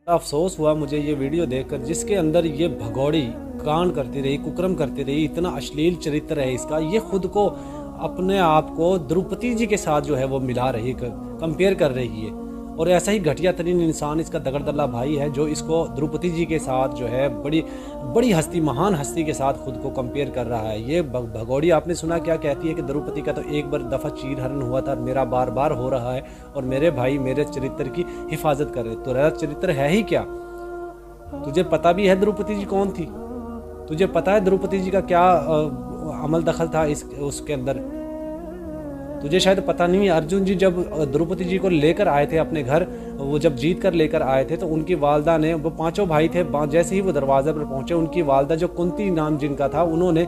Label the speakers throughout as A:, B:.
A: अफसोस हुआ मुझे ये वीडियो देखकर, जिसके अंदर ये भगोड़ी कांड करती रही, कुकर्म करती रही, इतना अश्लील चरित्र है इसका। ये खुद को, अपने आप को द्रौपदी जी के साथ जो है वो मिला रही, कंपेयर कर रही है। और ऐसा ही घटिया तरीन इंसान इसका दगड़दल्ला भाई है, जो इसको द्रौपदी जी के साथ जो है बड़ी बड़ी हस्ती, महान हस्ती के साथ खुद को कंपेयर कर रहा है। ये भगोड़ी आपने सुना क्या कहती है कि द्रौपदी का तो एक बार दफ़ा चीरहरण हुआ था, मेरा बार बार हो रहा है, और मेरे भाई मेरे चरित्र की हिफाजत कर रहे। तो तेरा चरित्र है ही क्या? तुझे पता भी है द्रौपदी जी कौन थी? तुझे पता है द्रौपदी जी का क्या अमल दखल था उसके अंदर? तुझे शायद पता नहीं है। अर्जुन जी जब द्रौपदी जी को लेकर आए थे अपने घर, वो जब जीत कर लेकर आए थे, तो उनकी वालदा ने, वो पांचों भाई थे, जैसे ही वो दरवाजे पर पहुंचे, उनकी वालदा जो कुंती नाम जिनका था, उन्होंने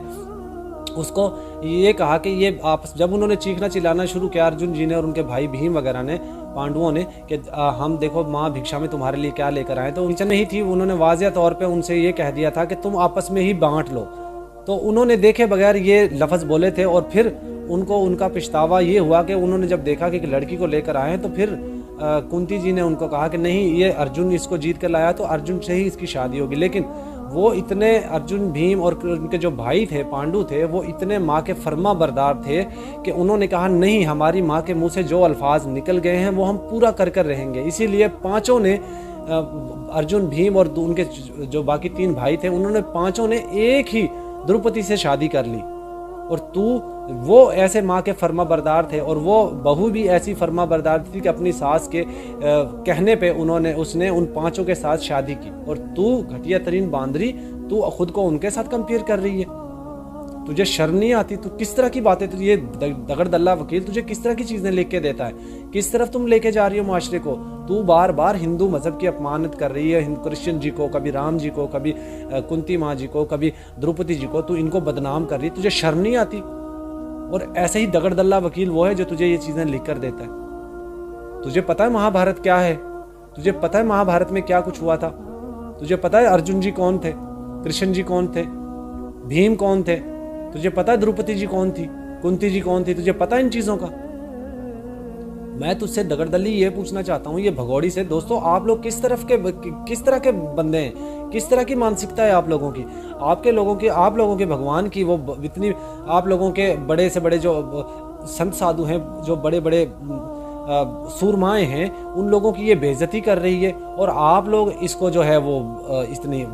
A: उसको ये कहा कि ये आपस, जब उन्होंने चीखना चिल्लाना शुरू किया अर्जुन जी ने और उनके भाई भीम वगैरह ने, पांडवों ने, कि हम देखो माँ भिक्षा में तुम्हारे लिए क्या लेकर आए, तो नीचे नहीं थी, उन्होंने वाज़ेह तौर पे उनसे ये कह दिया था कि तुम आपस में ही बांट लो। तो उन्होंने देखे बगैर ये लफ्ज़ बोले थे, और फिर उनको उनका पछतावा ये हुआ कि उन्होंने जब देखा कि लड़की को लेकर आए हैं, तो फिर कुंती जी ने उनको कहा कि नहीं, ये अर्जुन इसको जीत कर लाया तो अर्जुन से ही इसकी शादी होगी। लेकिन वो इतने, अर्जुन भीम और उनके जो भाई थे पांडु थे, वो इतने माँ के फर्मा बरदार थे कि उन्होंने कहा नहीं, हमारी माँ के मुंह से जो अल्फाज निकल गए हैं वो हम पूरा कर कर रहेंगे। इसीलिए पांचों ने, अर्जुन भीम और उनके जो बाकी तीन भाई थे, उन्होंने पांचों ने एक ही द्रौपदी से शादी कर ली। और तू, वो ऐसे माँ के फर्मा बरदार थे, और वो बहू भी ऐसी फर्मा बरदार थी कि अपनी सास के कहने पे उसने उन पांचों के साथ शादी की। और तू घटिया तरीन बांदरी, तू खुद को उनके साथ कंपेयर कर रही है। तुझे शर्म नहीं आती? तू किस तरह की बातें, तुझे ये दगड़दल्ला वकील तुझे किस तरह की चीज़ें लिख के देता है? किस तरफ तुम लेके जा रही हो माशरे को? तू बार बार हिंदू मजहब की अपमानित कर रही है, कृष्ण जी को, कभी राम जी को, कभी कुंती माँ जी को, कभी द्रौपदी जी को, तू इनको बदनाम कर रही है। तुझे शर्म नहीं आती? और ऐसे ही दगड़दल्ला वकील वो है जो तुझे ये चीज़ें लिख कर देता है। तुझे पता है महाभारत क्या है? तुझे पता है महाभारत में क्या कुछ हुआ था? तुझे पता है अर्जुन जी कौन थे, कृष्ण जी कौन थे, भीम कौन थे? तुझे पता है द्रौपदी जी कौन थी, कुंती जी कौन थी? तुझे पता है इन चीज़ों का? मैं तुझसे दगड़दल्ली ये पूछना चाहता हूँ, ये भगोड़ी से, दोस्तों आप लोग किस तरह के बंदे हैं? किस तरह की मानसिकता है आप लोगों की? आप लोगों के भगवान की वो इतनी, आप लोगों के बड़े से बड़े जो संत साधु हैं, जो बड़े बड़े सूरमाएँ हैं, उन लोगों की ये बेइज्जती कर रही है, और आप लोग इसको जो है वो इतनी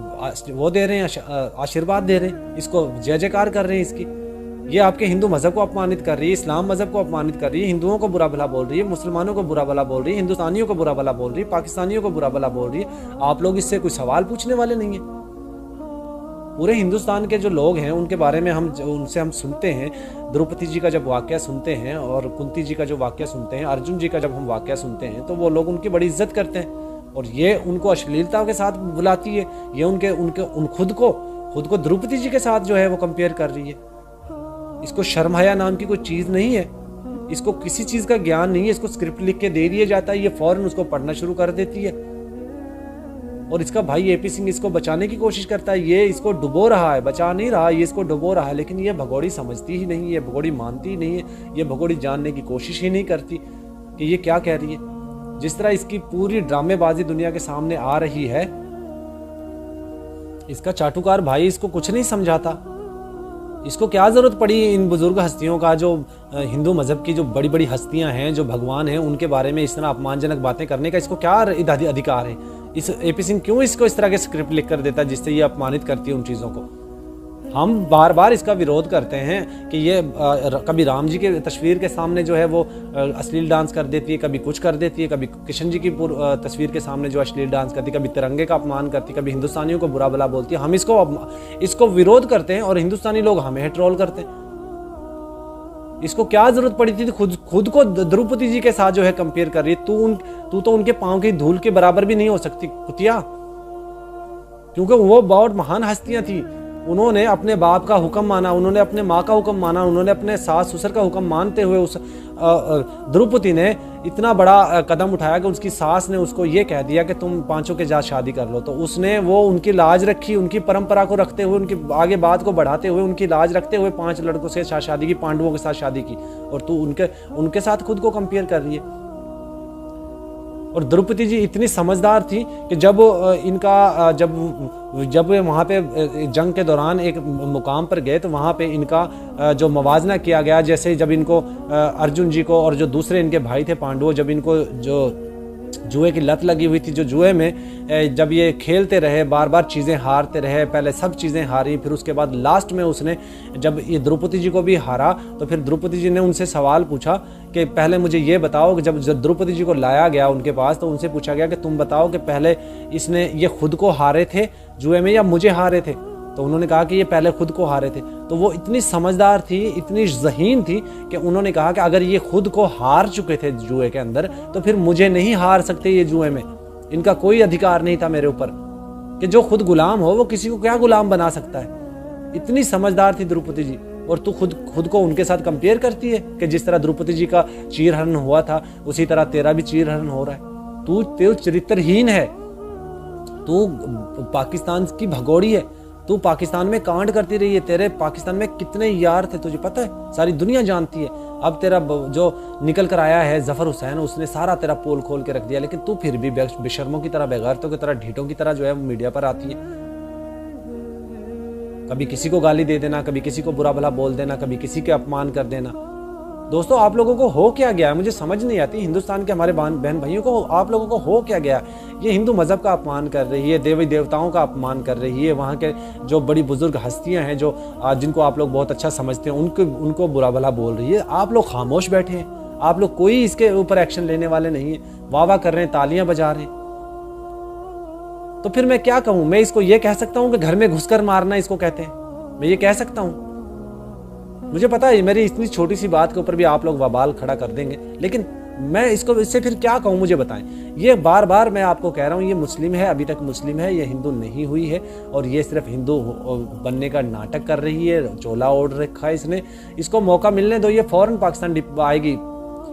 A: वो दे रहे हैं, आशीर्वाद दे रहे हैं, इसको जय जयकार कर रहे हैं इसकी। ये आपके हिंदू मजहब को अपमानित कर रही है, इस्लाम मजहब को अपमानित कर रही है, हिंदुओं को बुरा भला बोल रही है, मुसलमानों को बुरा भला बोल रही है, हिंदुस्तानियों को बुरा भला बोल रही है, पाकिस्तानियों को बुरा भला बोल रही है। आप लोग इससे कोई सवाल पूछने वाले नहीं है। पूरे हिंदुस्तान के जो लोग हैं उनके बारे में उनसे हम सुनते हैं, द्रौपदी जी का जब वाकया सुनते हैं, और कुंती जी का जो वाकया सुनते हैं, अर्जुन जी का जब हम वाकया सुनते हैं, तो वो लोग उनकी बड़ी इज्जत करते हैं, और ये उनको अश्लीलता के साथ बुलाती है। ये उन खुद को द्रौपदी जी के साथ जो है वो कंपेयर कर रही है। इसको शर्म हया नाम की कोई चीज़ नहीं है, इसको किसी चीज़ का ज्ञान नहीं है। इसको स्क्रिप्ट लिख के दे दिया जाता है, ये फौरन उसको पढ़ना शुरू कर देती है, और इसका भाई एपी सिंह इसको बचाने की कोशिश करता है। ये इसको डुबो रहा है, बचा नहीं रहा, ये इसको डुबो रहा है। लेकिन ये भगोड़ी समझती ही नहीं, ये भगोड़ी मानती ही नहीं है, ये भगोड़ी जानने की कोशिश ही नहीं करती कि ये क्या कह रही है। जिस तरह इसकी पूरी ड्रामेबाजी दुनिया के सामने आ रही है, इसका चाटुकार भाई इसको कुछ नहीं समझाता। इसको क्या ज़रूरत पड़ी इन बुजुर्ग हस्तियों का, जो हिंदू मजहब की जो बड़ी बड़ी हस्तियां हैं, जो भगवान हैं, उनके बारे में इस तरह अपमानजनक बातें करने का? इसको क्या अधिकार है? इस एपी सिंह क्यों इसको इस तरह के स्क्रिप्ट लिख कर देता है जिससे ये अपमानित करती है उन चीज़ों को? हम बार बार इसका विरोध करते हैं कि ये कभी राम जी के तस्वीर के सामने जो है वो अश्लील डांस कर देती है, कभी कुछ कर देती है, कभी कृष्ण जी की तस्वीर के सामने जो अश्लील डांस करती है, कभी तिरंगे का अपमान करती है, कभी हिंदुस्तानियों को बुरा भला बोलती है। हम इसको विरोध करते हैं, और हिंदुस्तानी लोग हमें ट्रोल करते हैं। इसको क्या जरूरत पड़ी थी खुद को द्रौपदी जी के साथ जो है कंपेयर कर रही है? तू तो उनके पाँव की धूल के बराबर भी नहीं हो सकती कुतिया, क्योंकि वो बहुत महान हस्तियां थी। उन्होंने अपने बाप का हुक्म माना, उन्होंने अपने माँ का हुक्म माना, उन्होंने अपने सास ससुर का हुक्म मानते हुए उस द्रौपदी ने इतना बड़ा कदम उठाया कि उसकी सास ने उसको ये कह दिया कि तुम पांचों के साथ शादी कर लो। तो उसने वो उनकी लाज रखी, उनकी परंपरा को रखते हुए, उनकी आगे बात को बढ़ाते हुए, उनकी लाज रखते हुए 5 लड़कों से शादी की, पांडवों के साथ शादी की, और तू उनके साथ खुद को कंपेयर कर रही है। और द्रौपदी जी इतनी समझदार थी कि जब जब वहाँ पे जंग के दौरान एक मुकाम पर गए तो वहाँ पे इनका जो मवाजना किया गया, जैसे जब इनको अर्जुन जी को और जो दूसरे इनके भाई थे पांडवों, जब इनको जो जुए की लत लगी हुई थी, जो जुए में जब ये खेलते रहे, बार बार चीज़ें हारते रहे, पहले सब चीज़ें हारी, फिर उसके बाद लास्ट में उसने जब ये द्रौपदी जी को भी हारा तो फिर द्रौपदी जी ने उनसे सवाल पूछा कि पहले मुझे ये बताओ कि जब द्रौपदी जी को लाया गया उनके पास तो उनसे पूछा गया कि तुम बताओ कि पहले इसने ये खुद को हारे थे जुए में या मुझे हारे थे। तो उन्होंने कहा कि ये पहले खुद को हारे थे। तो वो इतनी समझदार थी, इतनी ज़हीन थी कि उन्होंने कहा कि अगर ये खुद को हार चुके थे जुए के अंदर तो फिर मुझे नहीं हार सकते ये जुए में, इनका कोई अधिकार नहीं था मेरे ऊपर, कि जो खुद गुलाम हो वो किसी को क्या गुलाम बना सकता है। इतनी समझदार थी द्रौपदी जी, और तू खुद को उनके साथ कंपेयर करती है कि जिस तरह द्रौपदी जी का चीरहरण हुआ था उसी तरह तेरा भी चीरहरण हो रहा है। तू चरित्रहीन है, तू पाकिस्तान की भगोड़ी है, तू पाकिस्तान में कांड करती रही है। तेरे पाकिस्तान में कितने यार थे तुझे पता है, सारी दुनिया जानती है। अब तेरा जो निकल कर आया है जफर हुसैन, उसने सारा तेरा पोल खोल के रख दिया, लेकिन तू फिर भी बेशर्मों की तरह, बेगैरतों की तरह, ढीठों की तरह जो है मीडिया पर आती है। कभी किसी को गाली दे देना, कभी किसी को बुरा भला बोल देना, कभी किसी के अपमान कर देना। दोस्तों आप लोगों को हो क्या गया है, मुझे समझ नहीं आती। हिंदुस्तान के हमारे बहन भाइयों को, आप लोगों को हो क्या गया। ये हिंदू मजहब का अपमान कर रही है, देवी देवताओं का अपमान कर रही है, वहाँ के जो बड़ी बुजुर्ग हस्तियां हैं जो जिनको आप लोग बहुत अच्छा समझते हैं उनको बुरा भला बोल रही है। आप लोग खामोश बैठे हैं, आप लोग कोई इसके ऊपर एक्शन लेने वाले नहीं है, वाह वाह कर रहे हैं, तालियां बजा रहे हैं। तो फिर मैं क्या कहूँ, मैं इसको ये कह सकता हूँ कि घर में घुसकर मारना इसको कहते हैं, मैं ये कह सकता हूँ। मुझे पता है मेरी इतनी छोटी सी बात के ऊपर भी आप लोग बवाल खड़ा कर देंगे, लेकिन मैं इससे फिर क्या कहूँ, मुझे बताएं। ये बार बार मैं आपको कह रहा हूँ, ये मुस्लिम है, अभी तक मुस्लिम है, ये हिंदू नहीं हुई है, और ये सिर्फ हिंदू बनने का नाटक कर रही है, चोला ओढ़ रखा है इसने। इसको मौका मिलने दो, ये फौरन पाकिस्तान आएगी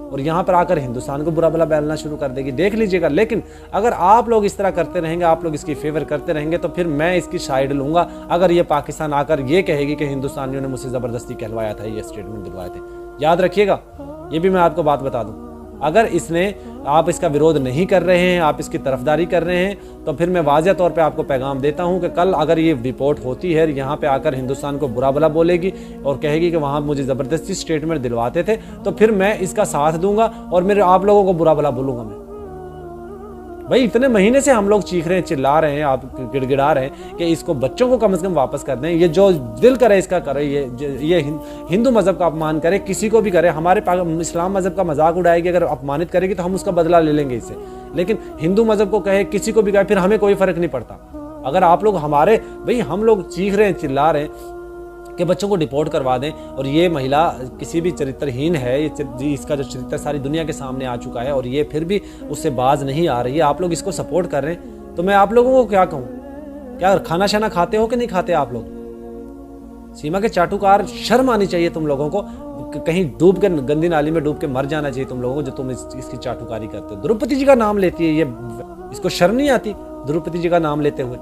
A: और यहाँ पर आकर हिंदुस्तान को बुरा भला बोलना शुरू कर देगी, देख लीजिएगा। लेकिन अगर आप लोग इस तरह करते रहेंगे, आप लोग इसकी फेवर करते रहेंगे, तो फिर मैं इसकी साइड लूंगा। अगर ये पाकिस्तान आकर ये कहेगी कि हिंदुस्तानियों ने मुझसे ज़बरदस्ती कहलवाया था, ये स्टेटमेंट दिलवाए थे, याद रखिएगा। ये भी मैं आपको बात बता दूं, अगर आप इसका विरोध नहीं कर रहे हैं, आप इसकी तरफदारी कर रहे हैं, तो फिर मैं वाज़ेह तौर पे आपको पैगाम देता हूं कि कल अगर ये रिपोर्ट होती है, यहाँ पे आकर हिंदुस्तान को बुरा भला बोलेगी और कहेगी कि वहाँ मुझे ज़बरदस्ती स्टेटमेंट दिलवाते थे, तो फिर मैं इसका साथ दूंगा और मेरे आप लोगों को बुरा भला बोलूँगा मैं। भाई इतने महीने से हम लोग चीख रहे हैं, चिल्ला रहे हैं, आप गिड़गिड़ा रहे हैं कि इसको बच्चों को कम से कम वापस कर दें। ये जो दिल करे इसका करे, ये हिंदू मजहब का अपमान करे, किसी को भी करे। हमारे इस्लाम मजहब का मजाक उड़ाएगी, अगर अपमानित करेगी तो हम उसका बदला ले लेंगे इससे। लेकिन हिंदू मजहब को कहे, किसी को भी कहे, फिर हमें कोई फर्क नहीं पड़ता। अगर आप लोग भाई हम लोग चीख रहे हैं, चिल्ला रहे हैं कि बच्चों को डिपोर्ट करवा दें, और ये महिला किसी भी चरित्रहीन है, इसका जो चरित्र सारी दुनिया के सामने आ चुका है और ये फिर भी उससे बाज नहीं आ रही है, आप लोग इसको सपोर्ट कर रहे हैं, तो मैं आप लोगों को क्या कहूँ। क्या खाना शाना खाते हो कि नहीं खाते आप लोग? सीमा के चाटुकार, शर्म आनी चाहिए तुम लोगों को, कहीं डूब के गंदी नाली में डूब के मर जाना चाहिए तुम लोगों को, जो तुम इसकी चाटुकारी करते हो। द्रौपदी जी का नाम लेती है ये, इसको शर्म नहीं आती द्रौपदी जी का नाम लेते हुए?